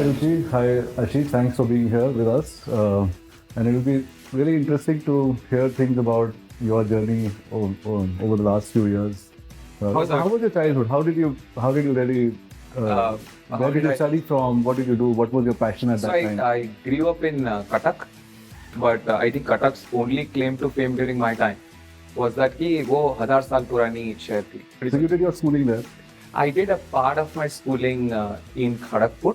Ruchi. Hi, Ashish. Thanks for being here with us. And it will be really interesting to hear things about your journey over the last few years. How was your childhood? How did you really? Where did you study from? What did you do? What was your passion at that time? I grew up in Cuttack, but I think Cuttack's only claim to fame during my time was that कि वो 1000 साल पुरानी शहर थी. So you did your schooling there? I did a part of my schooling in Kharagpur.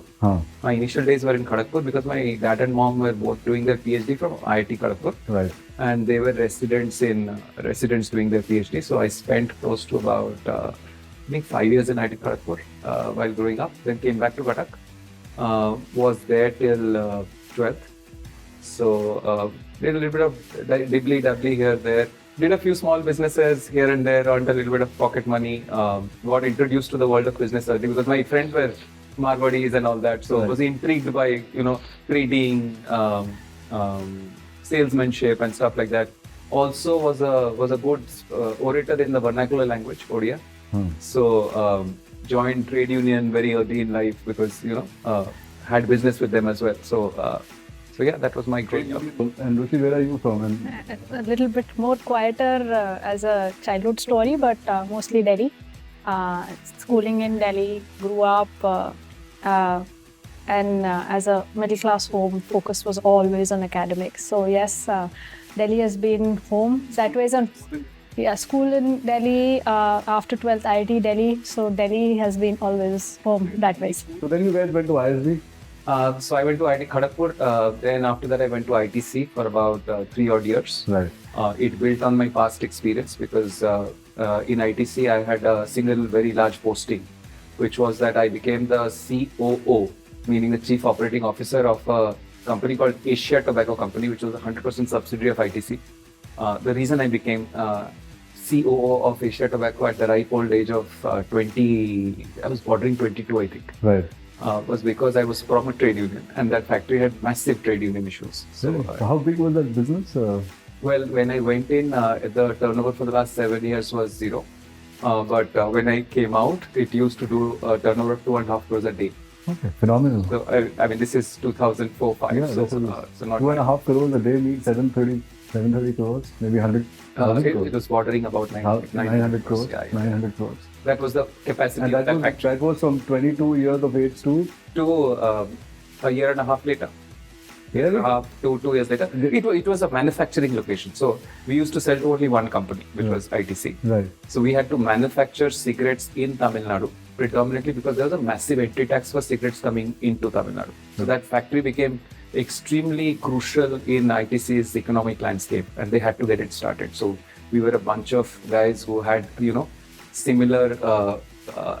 My initial days were in Kharagpur because my dad and mom were both doing their PhD from IIT Kharagpur. Right. And they were residents doing their PhD. So I spent close to about I think 5 years in IIT Kharagpur while growing up. Then came back to Cuttack. Was there till 12th. So did a little bit of dibbly-dabbly here there. Did a few small businesses here and there, earned a little bit of pocket money. Got introduced to the world of business early because my friends were Marwadis and all that. So I was intrigued by trading, salesmanship and stuff like that. Also was a good orator in the vernacular language, Odia. So joined trade union very early in life because had business with them as well. So yeah, that was my growing up. And Ruchi, where are you from? A little bit more quieter as a childhood story, but mostly Delhi. Schooling in Delhi, grew up, and as a middle class home, focus was always on academics. So yes, Delhi has been home that way. School in Delhi, after 12th IIT Delhi, so Delhi has been always home that way. So then you guys went to ISB? So I went to IIT Kharagpur. Then after that, I went to ITC for about 3 odd years. Right. It built on my past experience because in ITC I had a single very large posting, which was that I became the COO, meaning the Chief Operating Officer of a company called Asia Tobacco Company, which was a 100% subsidiary of ITC. The reason I became COO of Asia Tobacco at the ripe old age of 20, I was bordering 22, I think. Right. Was because I was from a trade union and that factory had massive trade union issues. So how big was that business? Well, when I went in, the turnover for the last 7 years was 0. But when I came out, it used to do a turnover of 2.5 crores a day. Okay, phenomenal. So I mean, this is 2004-05. Yeah, so not 2.5 crores a day means 730 crores, maybe 100. It was bordering about 900 crores. Yeah. 900 crores. That was the capacity and of that factory. That was from 22 years of age to a year and a half later. Year and a half to 2 years later. It was a manufacturing location. So we used to sell to only one company, which was ITC. Right. So we had to manufacture cigarettes in Tamil Nadu, predominantly because there was a massive entry tax for cigarettes coming into Tamil Nadu. So that factory became extremely crucial in ITC's economic landscape and they had to get it started. So we were a bunch of guys who had, similar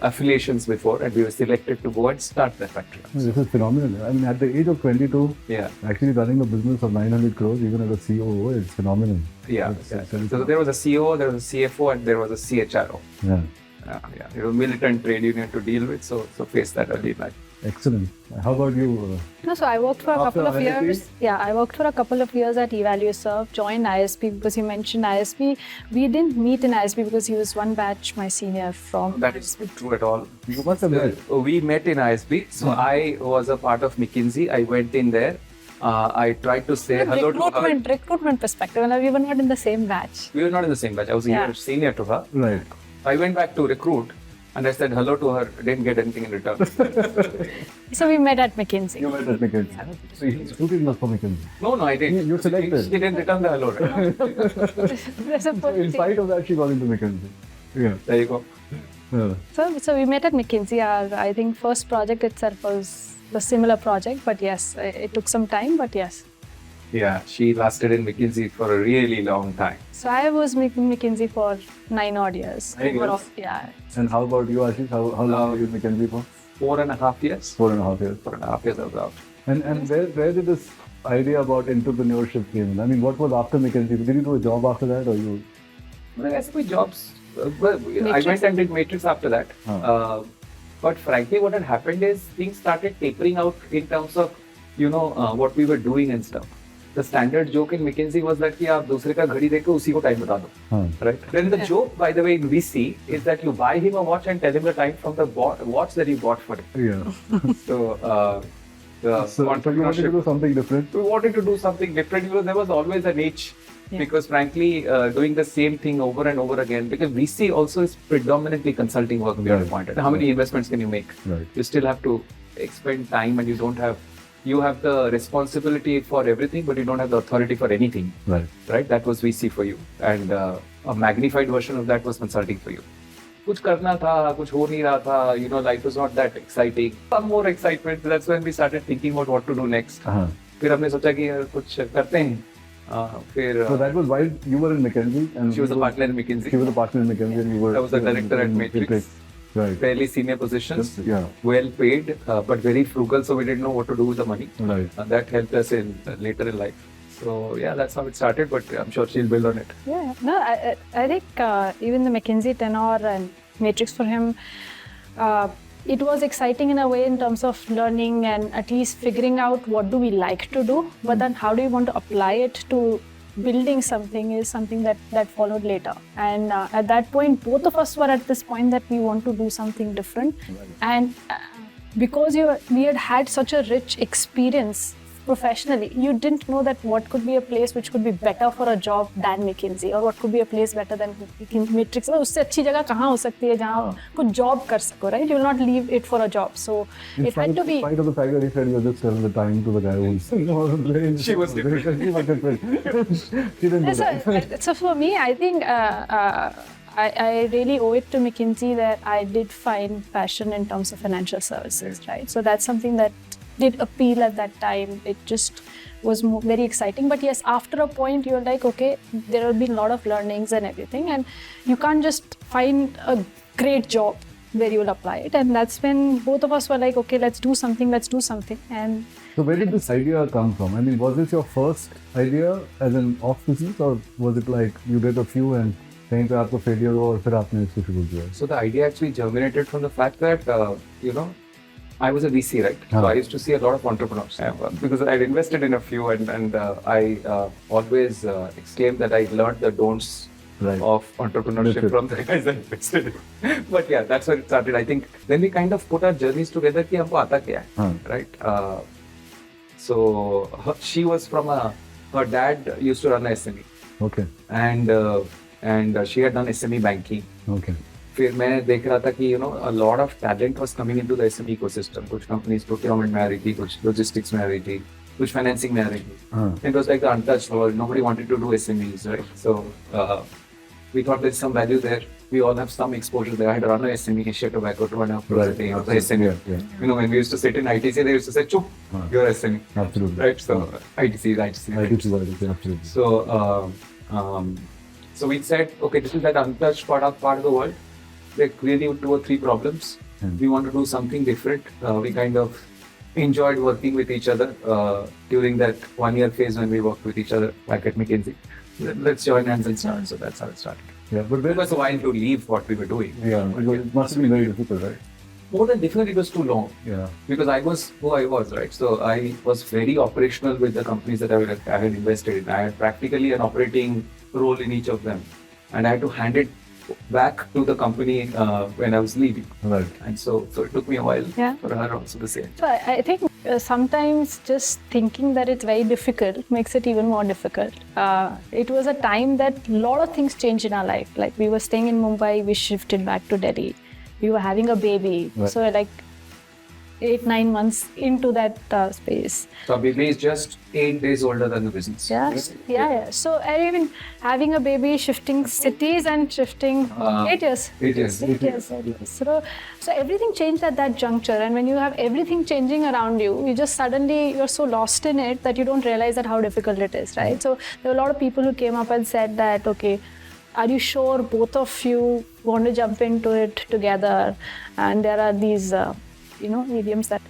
affiliations before and we were selected to go and start that factory. This is phenomenal. I mean, at the age of 22, actually running a business of 900 crores, even as a COO, is phenomenal. Yeah. So there was a CEO, there was a CFO and there was a CHRO. Yeah. It was a militant trade union to deal with, so face that early in life. Excellent. How about you? No, so I worked for a couple of years. Yeah, I worked for a couple of years at EvalueServe, joined ISP because you mentioned ISP. We didn't meet in ISP because he was one batch my senior from. That is not true at all. You must have met. We met in ISP. So I was a part of McKinsey. I went in there. I tried to say hello to her. Recruitment perspective, we were not in the same batch. We were not in the same batch. I was a year senior to her. Right. I went back to recruit. And I said hello to her, didn't get anything in return. So we met at McKinsey. You met at McKinsey. So you recruited not for McKinsey? No, I didn't. You selected. She didn't return the hello. Right? So in spite of that, she got into McKinsey. Yeah. There you go. Yeah. So we met at McKinsey. Our, I think, first project itself was a similar project, but yes, it took some time, but yes. Yeah, she lasted in McKinsey for a really long time. So I was making McKinsey for 9 odd years. 9 years? Yeah. And how about you, Ashish? How long were you in McKinsey for? 4.5 years. 4.5 years. 4.5 years I was out. And where did this idea about entrepreneurship came in? I mean, what was after McKinsey? Did you do a job after that or you? Well, I guess my jobs. I went and did Matrix after that. But frankly, what had happened is things started tapering out in terms of, what we were doing and stuff. The standard joke in McKinsey was that कि आप दूसरे का घड़ी देके उसी को time बता दो, right? Then the joke, by the way, in VC is that you buy him a watch and tell him the time from the watch that you bought for him. Yeah. So So you wanted to entrepreneurship. do something different. We wanted to do something different because there was always a niche. Yeah. Because frankly, doing the same thing over and over again, because VC also is predominantly consulting work beyond a point. How many investments can you make? Right. You still have to expend time, and you have the responsibility for everything, but you don't have the authority for anything. Right. Right? That was VC for you. And a magnified version of that was consulting for you. कुछ करना था, कुछ हो नहीं रहा था, life was not that exciting. Some more excitement. That's when we started thinking about what to do next. फिर हमने सोचा कि कुछ करते हैं. So that was while you were in McKinsey, and she was a partner in McKinsey. She was a partner in McKinsey, and you were. I was a director at Matrix. Right. Fairly senior positions. Yeah. Well paid, but very frugal, so we didn't know what to do with the money. Right. That helped us in later in life. So yeah, that's how it started. But I'm sure she'll build on it. Yeah, no, I think even the McKinsey tenure and Matrix for him, it was exciting in a way in terms of learning and at least figuring out what do we like to do, but then how do you want to apply it to building something is something that followed later. And at that point, both of us were at this point that we want to do something different. And because we had such a rich experience professionally, you didn't know that what could be a place which could be better for a job than McKinsey, or what could be a place better than Matrix. उससे अच्छी जगह कहाँ हो सकती है जहाँ कुछ job कर सको, right? You will not leave it for a job. So it had to be. In spite of the fact that he said you were just selling the time to the guy who She was different. She was different. She didn't do that. So for me, I think I really owe it to McKinsey that I did find passion in terms of financial services, right? So that's something that did appeal at that time. It just was very exciting. But yes, after a point, you're like, okay, there have been a lot of learnings and everything, and you can't just find a great job where you'll apply it. And that's when both of us were like, okay, let's do something. And so where did this idea come from? I mean, was this your first idea as an off business, or was it like you did a few and कहीं पे आपको failure हुआ और फिर आपने इसको शुरू किया? So the idea actually germinated from the fact that I was a VC, right? So I used to see a lot of entrepreneurs because I'd invested in a few, and I always exclaimed that I learned the don'ts of entrepreneurship from the guys I invested in. But yeah, that's where it started. I think then we kind of put our journeys together कि हमको आता क्या है, right? So she was from her dad used to run a SME. Okay. And she had done SME banking. Okay. फिर मैं देख रहा था कि a lot of talent was coming into the SME ecosystem. कुछ companies procurement में आ रही थी, कुछ logistics में आ रही थी, कुछ financing में आ रही थी. It was like the untouched world. Nobody wanted to do SMEs, right? So we thought there's some value there. We all have some exposure there. I had run a SME, Asia Tobacco, 2.5 crores a day. The SME. Yeah. When we used to sit in ITC, they used to say, "Chup, you're SME." Absolutely. Right. So ITC is ITC. Absolutely. So we said, okay, this is that untouched part of the world. There are clearly 2 or 3 problems. We want to do something different. We kind of enjoyed working with each other during that 1-year phase when we worked with each other back at McKinsey. Let's join hands and start. So that's how it started. Yeah, but it was a while to leave what we were doing. Yeah, it must have been very difficult, right? More than difficult, it was too long. Yeah. Because I was who I was, right? So I was very operational with the companies that I had invested in. I had practically an operating role in each of them, and I had to hand it back to the company when I was leaving. Right. And so it took me a while for her also the same. So I think sometimes just thinking that it's very difficult makes it even more difficult. It was a time that a lot of things changed in our life. Like we were staying in Mumbai, we shifted back to Delhi. We were having a baby. Right. So like 8-9 months into that space. So baby is just 8 days older than the business. Yeah. So I even having a baby, shifting cities and shifting 8 years. 8 years. 8 years. So everything changed at that juncture. And when you have everything changing around you, you just suddenly, you're so lost in it that you don't realize that how difficult it is, right? So there were a lot of people who came up and said that, okay, are you sure both of you want to jump into it together? And there are these idioms that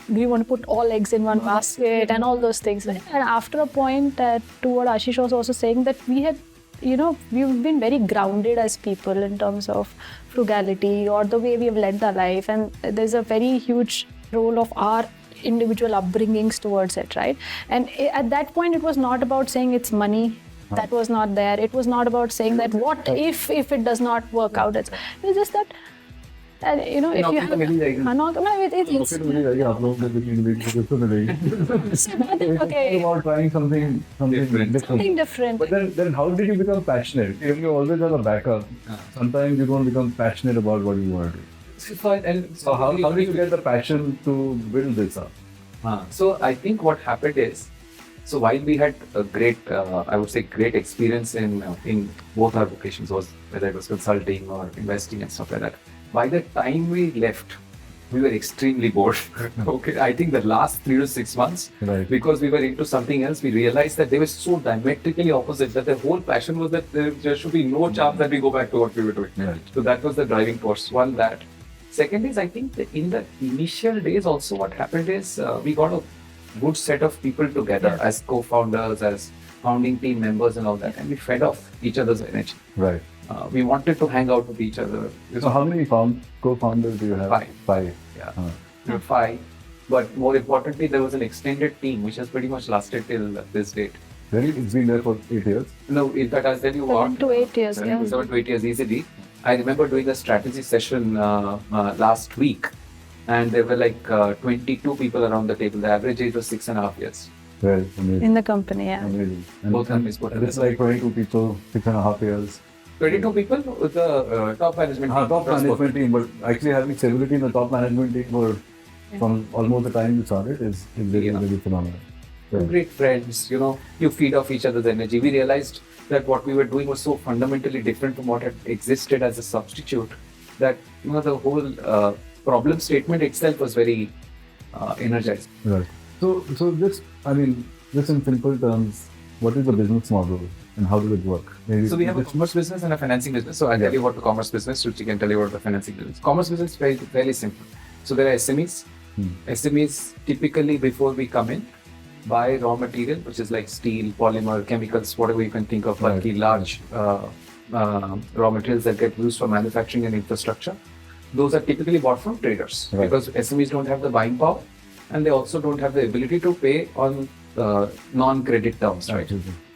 we want to put all eggs in one basket and all those things. And after a point, to what Ashish was also saying, that we had, we've been very grounded as people in terms of frugality or the way we have led our life. And there's a very huge role of our individual upbringings towards it, right? And at that point, it was not about saying it's money. That was not there. It was not about saying that what if it does not work out. It was just that And if you have it's okay. About trying something different. Something different. But then how did you become passionate? If you always have a backup, sometimes you don't become passionate about what you want to do. So how did you get the passion to build this up? So I think what happened is, so while we had a great, I would say, great experience in both our vocations, whether it was consulting or investing and stuff like that. By the time we left, we were extremely bored. Okay, I think the last 3 to 6 months, Right. because we were into something else, we realized that they were so diametrically opposite that the whole passion was that there should be no chance that we go back to what we were doing. Right. So that was the driving force. One, that. Second is, I think that in the initial days also what happened is we got a good set of people together as co-founders, as founding team members and all that, and we fed off each other's energy. Right. We wanted to hang out with each other. So how many co-founders do you have? 5. 5. Yeah. We were 5. But more importantly, there was an extended team which has pretty much lasted till this date. Really? It's been there for 8 years? No, in fact, I'll tell you what. 7 to 8 years. 7 to 8 years easily. I remember doing a strategy session last week, and there were like 22 people around the table. The average age was 6.5 years. Well, amazing. In the company, yeah. Amazing. Both companies put It's like 22 people, 6.5 years. 22 people with the top management team. Top management team, but actually having stability in the top management team from almost the time you started is really phenomenal. Yeah. Great friends, you feed off each other's energy. We realized that what we were doing was so fundamentally different from what had existed as a substitute that the whole problem statement itself was very energized. Right. So just in simple terms, what is the business model and how does it work? Maybe So we have a commerce business and a financing business. So I'll tell you about the commerce business, Ruchi can tell you about the financing business. Commerce business is fairly simple. So there are SMEs. SMEs typically, before we come in, buy raw material, which is like steel, polymer, chemicals, whatever you can think of, bulky, large raw materials that get used for manufacturing and infrastructure. Those are typically bought from traders because SMEs don't have the buying power and they also don't have the ability to pay on non-credit terms. Right?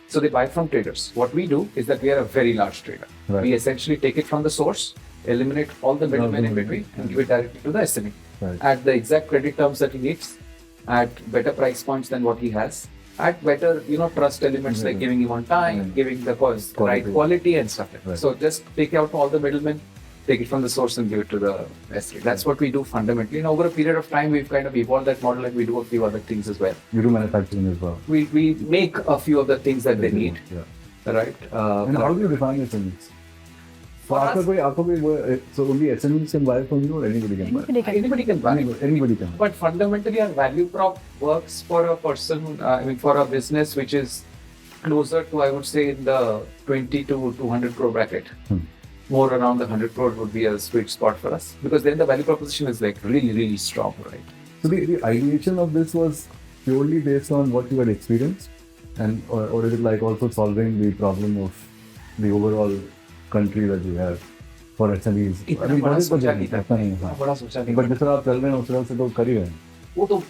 So they buy from traders. What we do is that we are a very large trader. Right. We essentially take it from the source, eliminate all the middlemen in between and give it directly to the SME at the exact credit terms that he needs, at better price points than what he has, at better, trust elements like giving him on time, giving the right quality and stuff like that. So just take out all the middlemen, take it from the source and give it to the SME. That's what we do fundamentally. And over a period of time, we've kind of evolved that model and we do a few other things as well. You do manufacturing as well. We make a few of the things that they need. Right? And how do you define SMEs? So only SMEs can buy from you or anybody can buy? Anybody can buy. Anybody can buy. But fundamentally, our value prop works for a person, for a business which is closer to, I would say, in the 20 to 200 crore bracket. More around the 100 crore would be a sweet spot for us because then the value proposition is like really, really strong, right? So the ideation of this was purely based on what you had experienced, or is it like also solving the problem of the overall country that we have for SMEs? बड़ा सोचा नहीं था। But जिस तरह आप चल रहे हैं उस तरह से तो कर ही रहे हैं। वो तो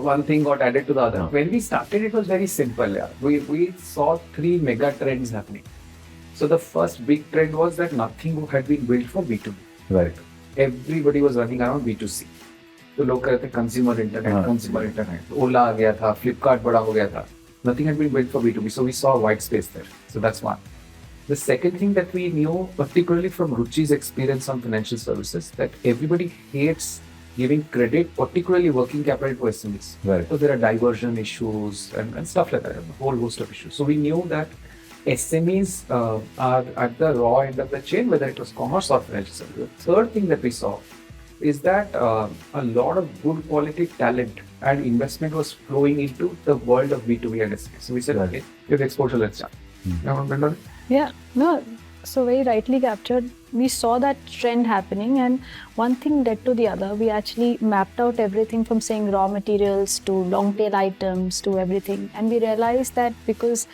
one thing got added to the other. When we started, it was very simple. Yeah. We saw 3 mega trends happening. So the first big trend was that nothing had been built for B2B. Right. Everybody was running around B2C. तो लोग कहते consumer internet. Ola आ गया था, Flipkart बड़ा हो गया था. Nothing had been built for B2B. So we saw a white space there. So that's one. The second thing that we knew, particularly from Ruchi's experience on financial services, that everybody hates giving credit, particularly working capital to SMEs. Right. So there are diversion issues and stuff like that, a whole host of issues. So we knew that SMEs are at the raw end of the chain, whether it was commerce or financial services. The third thing that we saw is that a lot of good quality talent and investment was flowing into the world of B2B and SMEs. So we said, okay, with exposure, let's start. Yeah, no, so very rightly captured. We saw that trend happening and one thing led to the other. We actually mapped out everything from saying raw materials to long tail items to everything. And we realized that because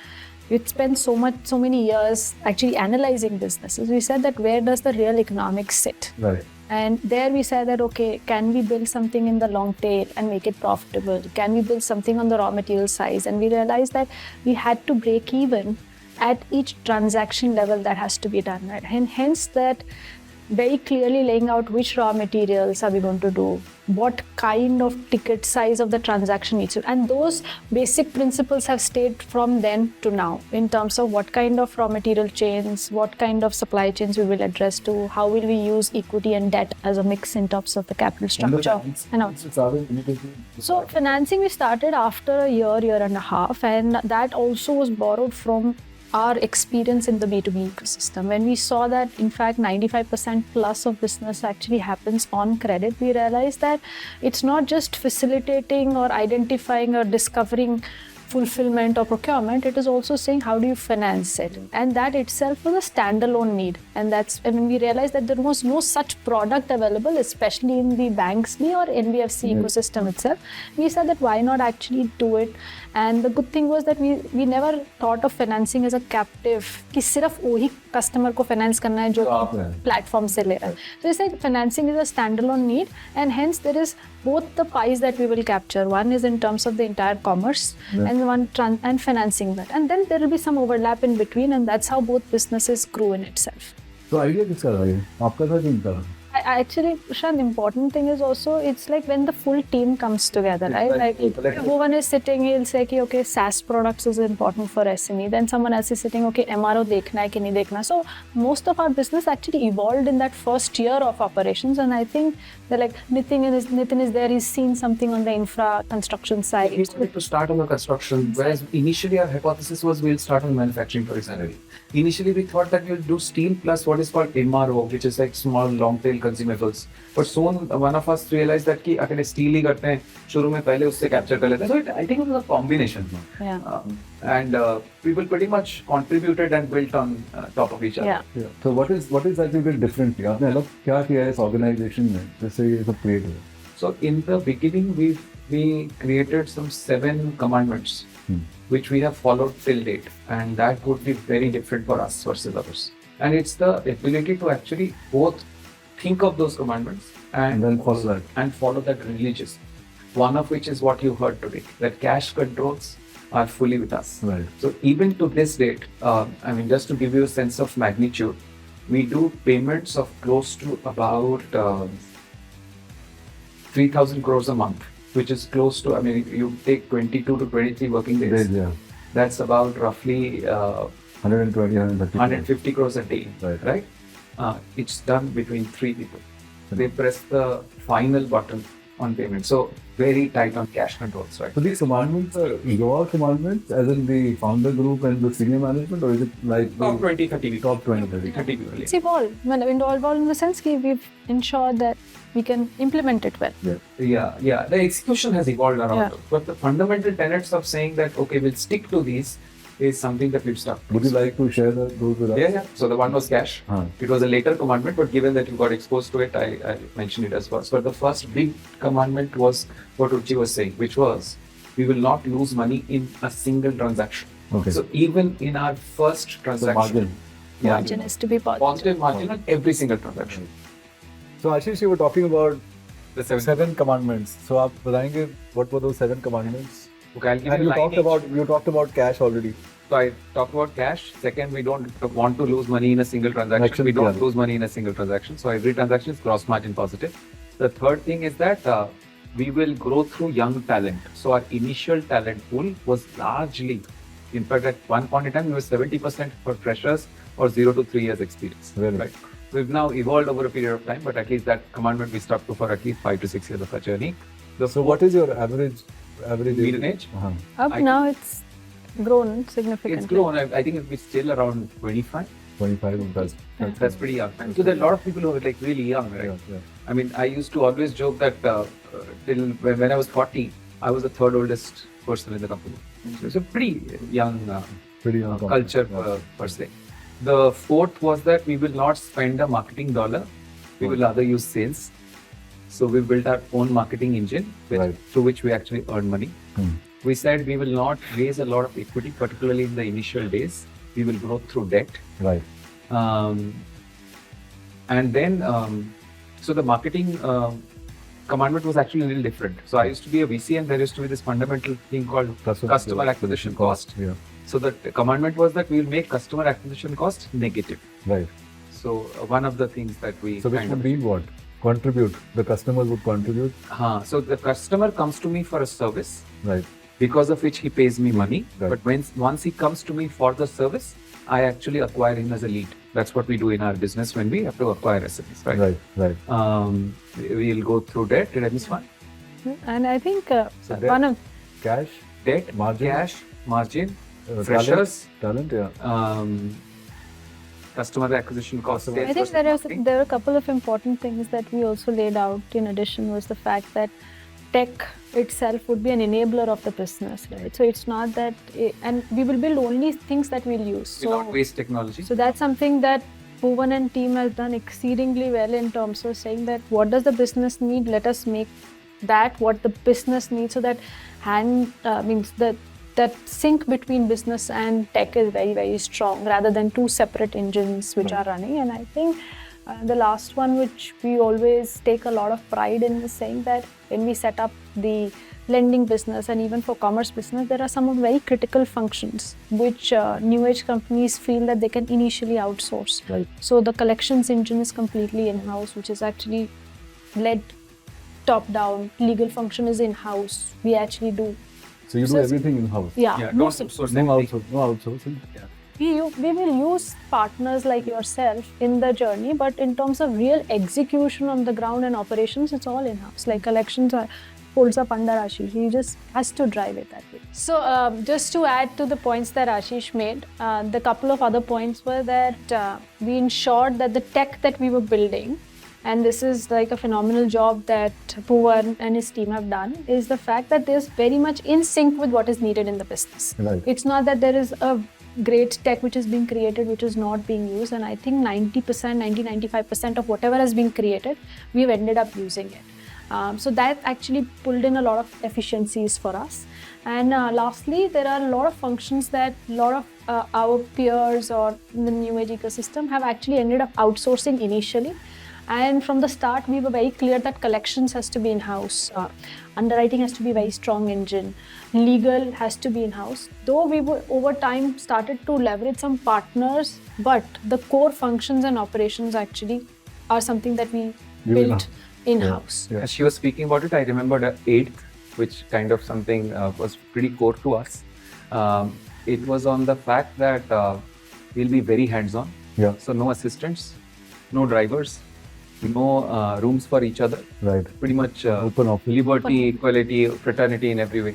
we'd spent so many years actually analyzing businesses, we said that where does the real economics sit? Right. And there we said that, okay, can we build something in the long tail and make it profitable? Can we build something on the raw material size? And we realized that we had to break even at each transaction level that has to be done, right? And hence that very clearly laying out which raw materials are we going to do, what kind of ticket size of the transaction needs to, and those basic principles have stayed from then to now in terms of what kind of raw material chains, what kind of supply chains we will address to, how will we use equity and debt as a mix in terms of the capital structure. So financing we started after a year and a half, and that also was borrowed from our experience in the B2B ecosystem. When we saw that in fact 95% plus of business actually happens on credit, we realized that it's not just facilitating or identifying or discovering fulfillment or procurement, it is also saying how do you finance it, and that itself was a standalone need. And when we realized that there was no such product available, especially in the banks or NBFC ecosystem itself, we said that why not actually do it. And the good thing was that we never thought of financing as a captive कि सिर्फ वही customer को finance करना है जो platform से ले रहा है. So we said financing is a standalone need, and hence there is both the pies that we will capture. One is in terms of the entire commerce and one and financing that, and then there will be some overlap in between, and that's how both businesses grew in itself. So idea किसका था ये? आपका था कि इनका? Actually, Prashant, important thing is also it's like when the full team comes together, right? Like one is sitting, he'll say कि okay, SaaS products is important for SME. Then someone else is sitting, okay, MRO देखना है कि नहीं देखना. So most of our business actually evolved in that first year of operations, and I think they're like Nitin is there. He's seen something on the infra construction side. We wanted to start on the construction, whereas initially our hypothesis was we'll start on manufacturing horizontally. Initially we thought that we'll do steel plus what is called MRO, which is like small long tail consumables. But soon one of us realized that कि अगर steel ही करते हैं शुरू में पहले उससे capture कर लेते हैं. So I think it was a combination. Yeah. And people pretty much contributed and built on top of each other. Yeah. So what is that you did differently? आपने अलग क्या किया है इस organization में जिससे ये सब create हुआ? So in the beginning we created some 7 commandments which we have followed till date, and that would be very different for us versus others. And it's the ability to actually both think of those commandments and then follow that religiously. One of which is what you heard today, that cash controls are fully with us. Right. So even to this date, I mean, just to give you a sense of magnitude, we do payments of close to about 3,000 crores a month, which is close to, I mean, if you take 22 to 23 working days, that's about roughly 150 crores a day, right? It's done between 3 people. They press the final button on payment. So very tight on cash controls, right? So these commandments are your commandments, as in the founder group and the senior management, or is it like top 20, 30 people? Top 20, 30 people. It's evolved. Involved in the sense that we've ensured that we can implement it well. Yeah. The execution has evolved around it. But the fundamental tenets of saying that, okay, we'll stick to these is something that we've stuck to. Would you like to share those with us? Yeah. So the one was cash. It was a later commandment, but given that you got exposed to it, I mentioned it as first. But the first big commandment was what Ruchi was saying, which was we will not lose money in a single transaction. Okay. So even in our first transaction, margin is to be positive margin on every single transaction. So Ashish, you were talking about the 7 commandments. So आप बताएंगे what were those 7 commandments? Okay, I'll give and you talked about cash already. So I talked about cash. Second, we don't want to lose money in a single transaction. We don't lose money in a single transaction. So every transaction is gross margin positive. The third thing is that we will grow through young talent. So our initial talent pool was largely, in fact, at one point in time, we were 70% for freshers or 0 to 3 years experience. Right. We've now evolved over a period of time, but at least that commandment we stuck to for at least 5 to 6 years of our journey. So what is your average median age? Now it's grown significantly. It's grown. I think it's still around 25. 25, that's pretty young. So there are a lot of people who are like really young, right? Yeah. I mean, I used to always joke that till when I was 40, I was the third oldest person in the company. So it's a pretty young culture per se. The fourth was that we will not spend a marketing dollar. We will rather use sales. So we built our own marketing engine through which we actually earn money. We said we will not raise a lot of equity, particularly in the initial days. We will grow through debt. Right. And then, so the marketing commandment was actually a little different. So I used to be a VC, and there used to be this fundamental thing called customer acquisition cost. Yeah. So the commandment was that we will make customer acquisition cost negative. Right. So one of the things that we So which would be what? Contribute. The customers would contribute. So the customer comes to me for a service, Right. because of which he pays me money. Right. But once he comes to me for the service, I actually acquire him as a lead. That's what we do in our business when we have to acquire SMEs, right? Right. Right. We'll go through debt. Did I miss one? And I think So one of Cash. Debt, Margin. cash, margin, Talent. freshers, Talent. Yeah. customer acquisition cost. Customer- I think there are a couple of important things that we also laid out. In addition, was the fact that tech itself would be an enabler of the business, right? So it's not that, and we will build only things that we'll use. Without So, waste technology. so that's something that Bhuvan and team has done exceedingly well in terms of saying that what does the business need? Let us make that what the business needs, so that means that sync between business and tech is very, very strong, rather than two separate engines which are running. And I think the last one, which we always take a lot of pride in, is saying that when we set up the lending business and even for commerce business, there are some very critical functions which new age companies feel that they can initially outsource. Right. So the collections engine is completely in-house, which is actually led top down. Legal function is in-house. We actually do. So you do everything in house. Yeah. Yeah, most don't of- outsource No anything. outsourcing. No outsourcing. Yeah. we will use partners like yourself in the journey, but in terms of real execution on the ground and operations, it's all in-house. Like collections holds up under Ashish. He just has to drive it that way. So just to add to the points that Ashish made, the couple of other points were that we ensured that the tech that we were building, and this is like a phenomenal job that Bhuvan and his team have done, is the fact that there's very much in sync with what is needed in the business. Right. It's not that there is a great tech which is being created which is not being used, and I think 95% of whatever has been created, we've ended up using it. So that actually pulled in a lot of efficiencies for us. And lastly, there are a lot of functions that a lot of our peers or in the new age ecosystem have actually ended up outsourcing initially. And from the start, we were very clear that collections has to be in-house, underwriting has to be a very strong engine, legal has to be in-house. Though we were, over time, started to leverage some partners, but the core functions and operations actually are something that we built in-house. Yeah. As she was speaking about it, I remembered the 8th, which kind of something was pretty core to us. It was on the fact that we'll be very hands-on. Yeah. So no assistants, no drivers, no rooms for each other. Right. Pretty much Open office. liberty, equality, fraternity in every way.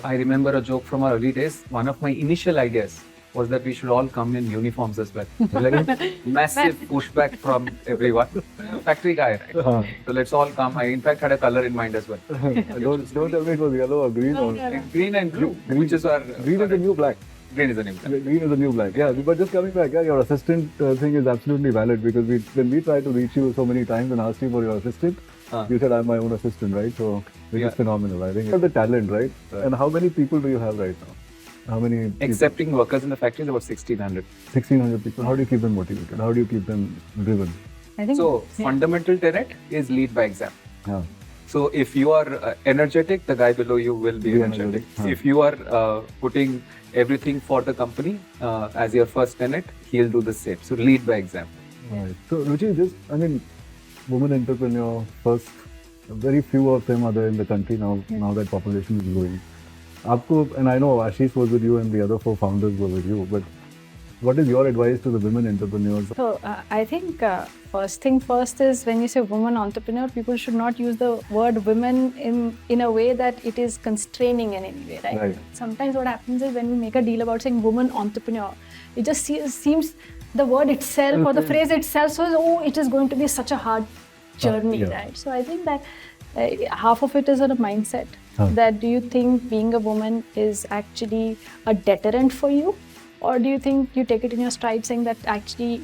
I remember a joke from our early days. One of my initial ideas was that we should all come in uniforms as well. Like a massive pushback from everyone. Factory guy, right? So let's all come. I in fact had a color in mind as well. don't tell me it was yellow or green. Or Green and blue, which is our green is the new black. green is the new black. Green is the new black. Yeah, but just coming back, yeah, your assistant thing is absolutely valid, because when we tried to reach you so many times and asked you for your assistant, you said I'm my own assistant, right? So which is phenomenal. I think you have the talent, right? And how many people do you have right now? How many? Accepting workers in the factory is about 1,600. 1,600 people. How do you keep them motivated? How do you keep them driven? I think So fundamental tenet is lead by example. Yeah. So if you are energetic, the guy below you will be energetic. If you are putting everything for the company as your first tenet, he'll do the same. So lead by example. Right. So Ruchi, women entrepreneur first, very few of them are there in the country now. Now that population is growing. And I know Ashish was with you and the other 4 founders were with you, but what is your advice to the women entrepreneurs? so. I think first thing first is, when you say woman entrepreneur, people should not use the word women in a way that it is constraining in any way, right? Right. Sometimes what happens is when we make a deal about saying woman entrepreneur, it just seems the word itself or the phrase itself says, oh, it is going to be such a hard journey, right? So I think that half of it is a mindset. That do you think being a woman is actually a deterrent for you? Or do you think you take it in your stride, saying that actually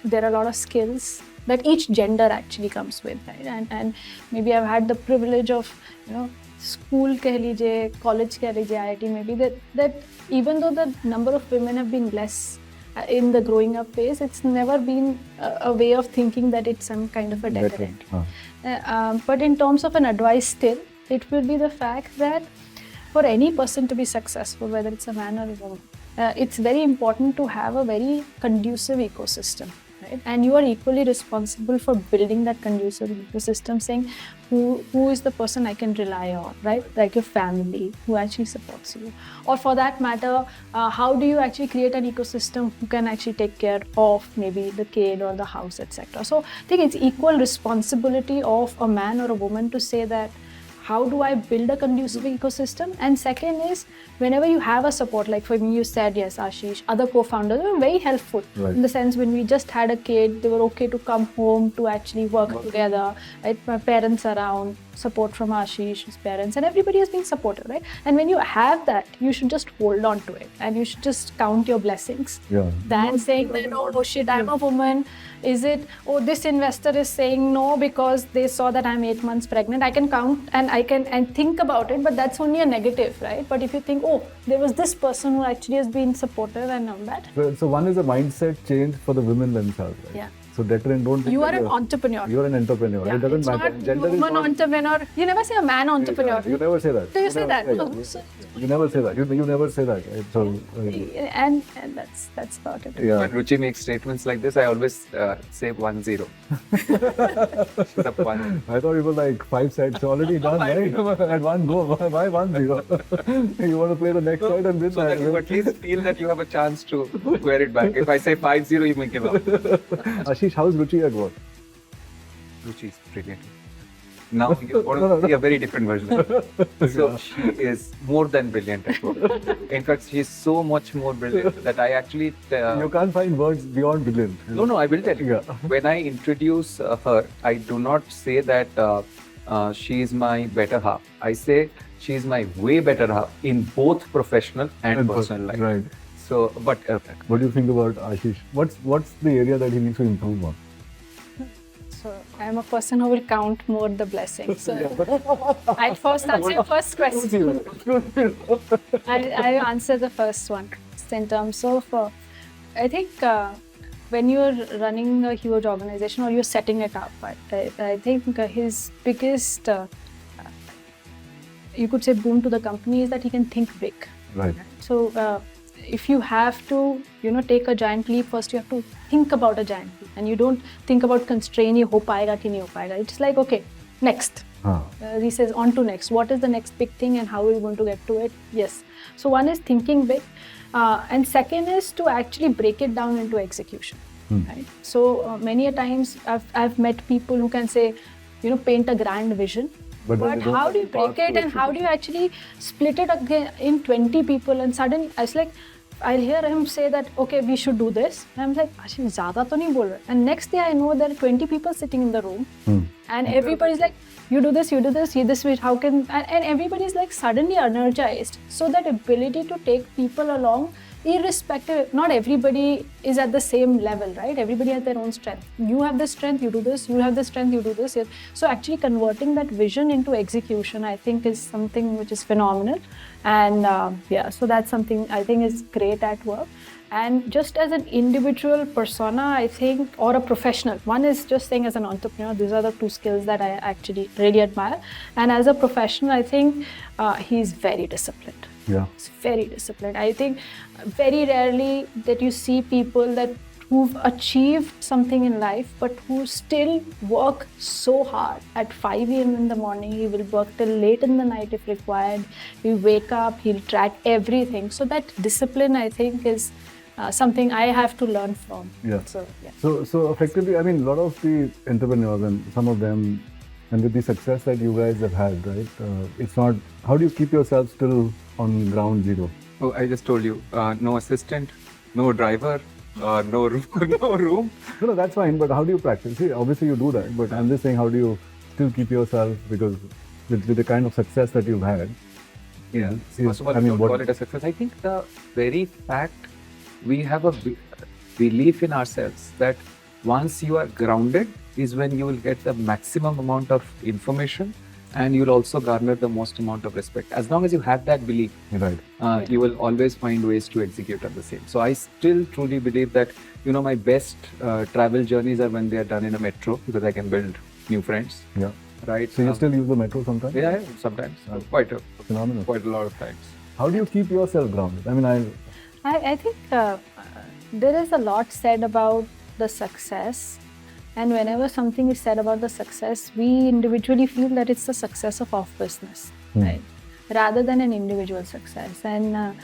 there are a lot of skills that each gender actually comes with, right? And maybe I've had the privilege of, school keh lijiye, college keh lijiye, IIT maybe, that even though the number of women have been less in the growing up phase, it's never been a way of thinking that it's some kind of a deterrent. But in terms of an advice still, it will be the fact that for any person to be successful, whether it's a man or a woman, it's very important to have a very conducive ecosystem. right? And you are equally responsible for building that conducive ecosystem, saying who is the person I can rely on, right? Like your family, who actually supports you. Or for that matter, how do you actually create an ecosystem who can actually take care of maybe the kid or the house, etc. So I think it's equal responsibility of a man or a woman to say that, how do I build a conducive ecosystem? And second is, whenever you have a support, like for me, you said, yes, Ashish, other co-founders were very helpful. Right. In the sense, when we just had a kid, they were okay to come home to actually work together. Right? My parents around, support from Ashish's parents, and everybody has been supportive, right? And when you have that, you should just hold on to it, and you should just count your blessings. Yeah. Than saying that, oh shit, I'm a woman. Is it, oh, this investor is saying no because they saw that I'm 8 months pregnant. I can count and I can and think about it, but that's only a negative, right? But if you think, oh, there was this person who actually has been supportive and all that. So one is a mindset change for the women themselves, right? Yeah. So deterrent, don't think You are that an entrepreneur. You're an entrepreneur. Yeah. It doesn't It's matter. not Gender is woman not. entrepreneur. You never say a man entrepreneur. You never say that. Do you say that? Yeah, No. yeah. So- You never say that. You never say that. Right? So. and that's about it. Yeah. When Ruchi makes statements like this, I always say 1-0. Put up one. I thought it was like 5 sets already done, right? At one go. Why 1-0? You want to play the next side and win So that you at least feel that you have a chance to wear it back. If I say 5-0, you may give up. Ashish, how's Ruchi at work? Ruchi is brilliant. Now you're going to see a very different version. So she is more than brilliant at work. In fact, she is so much more brilliant that I actually... You can't find words beyond brilliant. No, I will tell you. Yeah. When I introduce her, I do not say that she is my better half. I say she is my way better half in both professional and personal life. Right. So, but What do you think about Ashish? What's the area that he needs to improve on? So I'm a person who will count more the blessings. So I'll first answer your first question. I'll answer the first one. In terms of, I think when you're running a huge organization or you're setting it up, I think his biggest, you could say, boon to the company is that he can think big. Right. So if you have to, take a giant leap, first you have to think about a giant leap, and you don't think about constraint, ho paega ki nahi ho paega. It's like, okay, next. He says, on to next. What is the next big thing and how are we going to get to it? Yes. So one is thinking big, and second is to actually break it down into execution. Right? So many a times I've met people who can say, paint a grand vision. But how do you break it and how do you actually split it again in 20 people? And suddenly, I'll hear him say that, okay, we should do this. And I'm like, Ashish, zyada to nahi bol rahe. And next day I know there are 20 people sitting in the room. And everybody's like, you do this, this way, how can... And everybody's like suddenly energized. So that ability to take people along, irrespective, not everybody is at the same level, right? Everybody has their own strength. You have this strength, you do this. You have this strength, you do this. So actually converting that vision into execution, I think, is something which is phenomenal. And so that's something I think is great at work. And just as an individual persona, I think, or a professional, one is just saying as an entrepreneur, these are the two skills that I actually really admire. And as a professional, I think he's very disciplined. Yeah. He's very disciplined. I think very rarely that you see people who've achieved something in life, but who still work so hard. At 5 a.m. in the morning, he will work till late in the night if required. He'll wake up, he'll track everything. So that discipline, I think, is something I have to learn from. Yeah. So effectively, I mean, a lot of the entrepreneurs and some of them, and with the success that you guys have had, right? It's not, how do you keep yourself still on ground zero? Oh, I just told you, no assistant, no driver, no room. No, that's fine, but how do you practice? See, obviously you do that, but I'm just saying, how do you still keep yourself, because with the kind of success that you've had? Yeah. See, First of all, I mean, don't call it a success. I think the very fact we have a belief in ourselves that once you are grounded is when you will get the maximum amount of information and you'll also garner the most amount of respect. As long as you have that belief, Right. you will always find ways to execute at the same. So I still truly believe that, my best travel journeys are when they are done in a metro, because I can build new friends. Yeah. Right. So you still use the metro sometimes? Yeah, sometimes. Quite a lot of times. How do you keep yourself grounded? I mean, I think there is a lot said about the success, and whenever something is said about the success, we individually feel that it's the success of OfBusiness, right? Rather than an individual success. And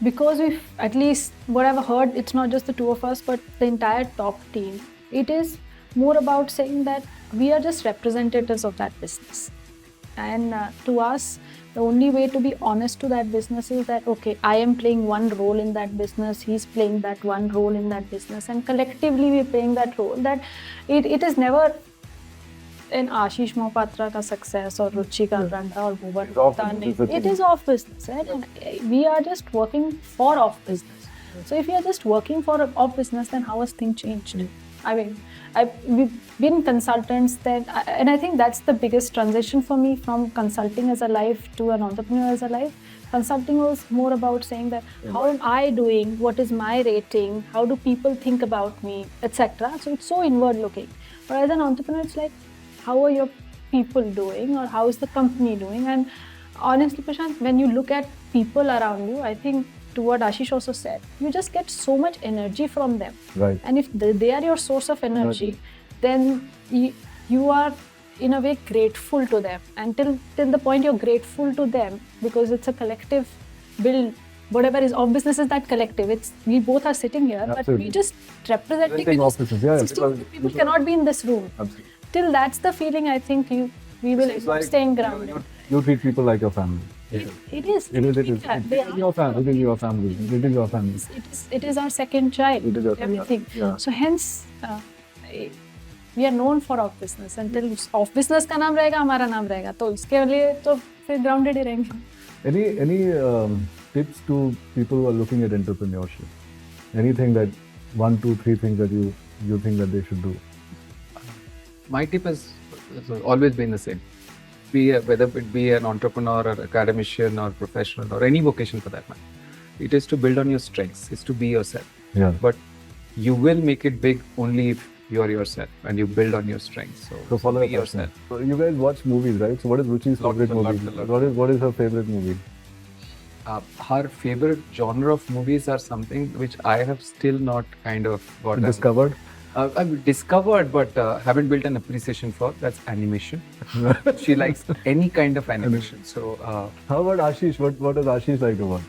because we've, at least what I've heard, it's not just the two of us, but the entire top team, it is more about saying that we are just representatives of that business. And to us, the only way to be honest to that business is that, okay, I am playing one role in that business, he's playing that one role in that business, and collectively we're playing that role. That it is never an Asish Mohapatra ka success or Ruchi Kalra or Bharat. It is off business, right? And we are just working for off business. So if we are just working for off business, then how has things changed? I mean, we've been consultants then, and I think that's the biggest transition for me from consulting as a life to an entrepreneur as a life. Consulting was more about saying that how am I doing, what is my rating, how do people think about me, etc. So it's so inward looking. But as an entrepreneur, it's like, how are your people doing, or how is the company doing? And honestly, Prashant, when you look at people around you, I think to what Ashish also said, you just get so much energy from them. Right. And if they are your source of energy, then you are in a way grateful to them. And till the point you're grateful to them, because it's a collective build. Whatever is OfBusiness is that collective. It's we both are sitting here, but we just representing. Yeah, 16 people cannot be in this room. Absolutely. Till that's the feeling, I think we will like, staying grounded. You treat people like your family. It is. It is your family. It is your family. It is your family. It is our second child. It is your everything. Yeah. So hence, we are known for OfBusiness. Until OfBusiness का नाम रहेगा, हमारा नाम रहेगा. तो इसके लिए तो फिर grounded ही रहेंगे. Any tips to people who are looking at entrepreneurship? Anything that 1, 2, 3 things that you think that they should do? My tip has always been the same. Whether it be an entrepreneur or academician or professional or any vocation for that matter, it is to build on your strengths. It's to be yourself. Yeah. But you will make it big only if you are yourself and you build on your strengths. So follow be your yourself. So you guys watch movies, right? So what is Ruchi's favorite movie? What is her favorite movie? Her favorite genre of movies are something which I have still not kind of got Discovered? I've discovered, but haven't built an appreciation for. That's animation. She likes any kind of animation. So, how about Ashish? What does Ashish like to watch?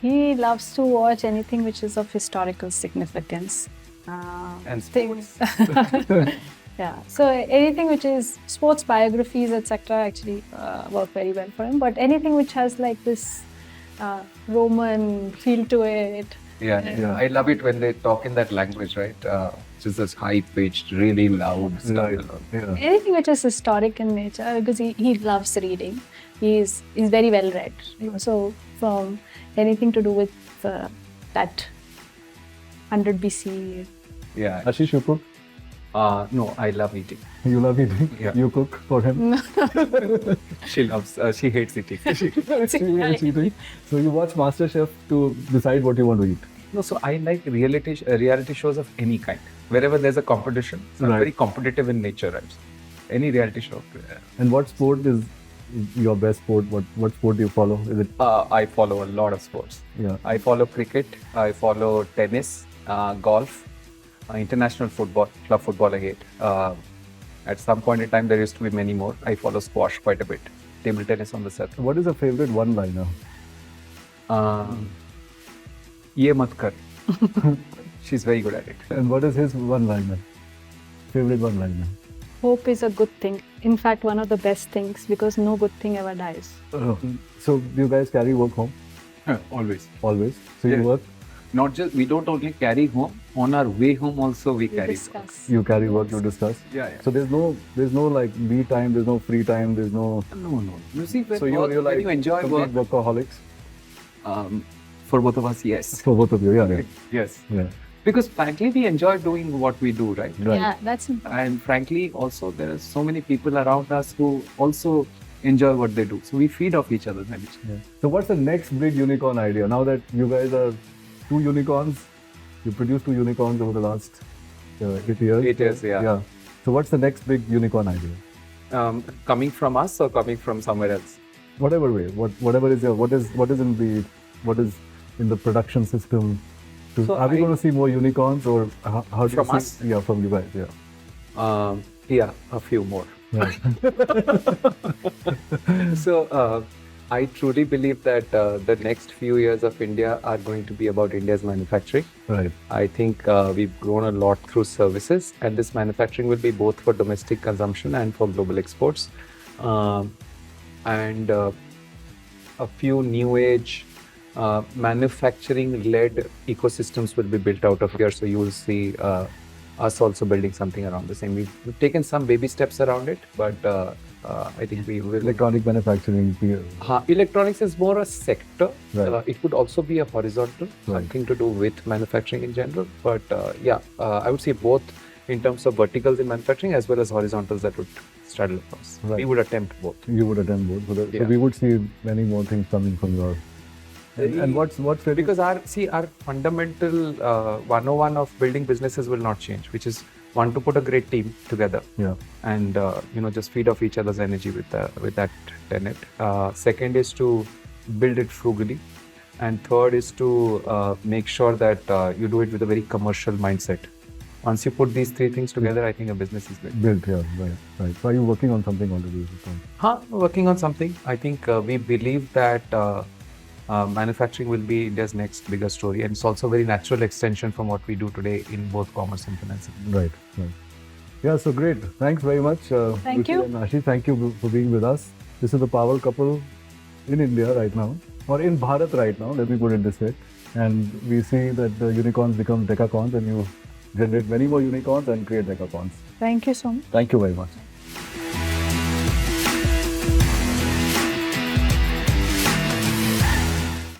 He loves to watch anything which is of historical significance. And things. Yeah. So anything which is sports biographies, etc. actually work very well for him. But anything which has like this Roman feel to it. Yeah. I love it when they talk in that language, right? Just this high-pitched, really loud stuff. Yeah. Anything which is historic in nature, because he loves reading. He's very well read. So from anything to do with that 100 BC. Yeah. Ashish, you cook? No, I love eating. You love eating? Yeah. You cook for him? She loves. She hates eating. She hates eating. So you watch MasterChef to decide what you want to eat? No, so I like reality shows of any kind. Wherever there's a competition, so I'm very competitive in nature. Right? Any reality show. And what sport is your best sport? What sport do you follow? Is it? I follow a lot of sports. Yeah. I follow cricket. I follow tennis, golf, international football, club football I hate. At some point in time, there used to be many more. I follow squash quite a bit. Table tennis on the set. What is your favorite one-liner? Ye mat kar. She's very good at it. And what is his one-liner? Favorite one-liner? Hope is a good thing. In fact, one of the best things, because no good thing ever dies. So do you guys carry work home? Always. Always. So Yeah. you work? Not just, we don't only carry home, on our way home also we carry work. Discuss. You carry work, you discuss. Yeah. So there's no like me time, there's no free time, there's no. No. You see, when, So you're when like you enjoy complete work, workaholics for both of us, yes. for both of you. Yeah. Yes. Yeah. Because frankly, we enjoy doing what we do, right? Right. Yeah, that's important. And frankly, also, there are so many people around us who also enjoy what they do. So we feed off each other's energy. Yeah. So what's the next big unicorn idea? Now that you guys are 2 unicorns, you produced 2 unicorns over the last 8 years. 8 years, yeah. Yeah. So what's the next big unicorn idea? Coming from us or coming from somewhere else? Whatever way, whatever is your what is in the production system Are we going to see more unicorns, or how do From you see? us? Yeah, from you guys. Yeah. Yeah, a few more. Right. So I truly believe that the next few years of India are going to be about India's manufacturing. Right. I think we've grown a lot through services, and this manufacturing will be both for domestic consumption and for global exports. And a few new age manufacturing-led ecosystems will be built out of here. So you will see us also building something around the same. We've taken some baby steps around it, but I think we will. Electronic manufacturing. Electronics is more a sector. Right. It could also be a horizontal, something to do with manufacturing in general. But I would say both in terms of verticals in manufacturing as well as horizontals that would straddle across. Right. We would attempt both. You would attempt both. So we would see many more things coming from your. And what's really, Because our fundamental 101 of building businesses will not change, which is one, to put a great team together, and just feed off each other's energy with that tenet. Second is to build it frugally, and third is to make sure that you do it with a very commercial mindset. Once you put these three things together, I think a business is built. Yeah, right. So are you working on something already? Working on something. I think we believe that manufacturing will be India's next bigger story, and it's also a very natural extension from what we do today in both commerce and finance. Right. Yeah, so great. Thanks very much. Thank Ruchi you. and Ashish, thank you for being with us. This is the power couple in India right now, or in Bharat right now, let me put it this way. And we see that the unicorns become decacorns, and you generate many more unicorns and create decacorns. Thank you so much. Thank you very much.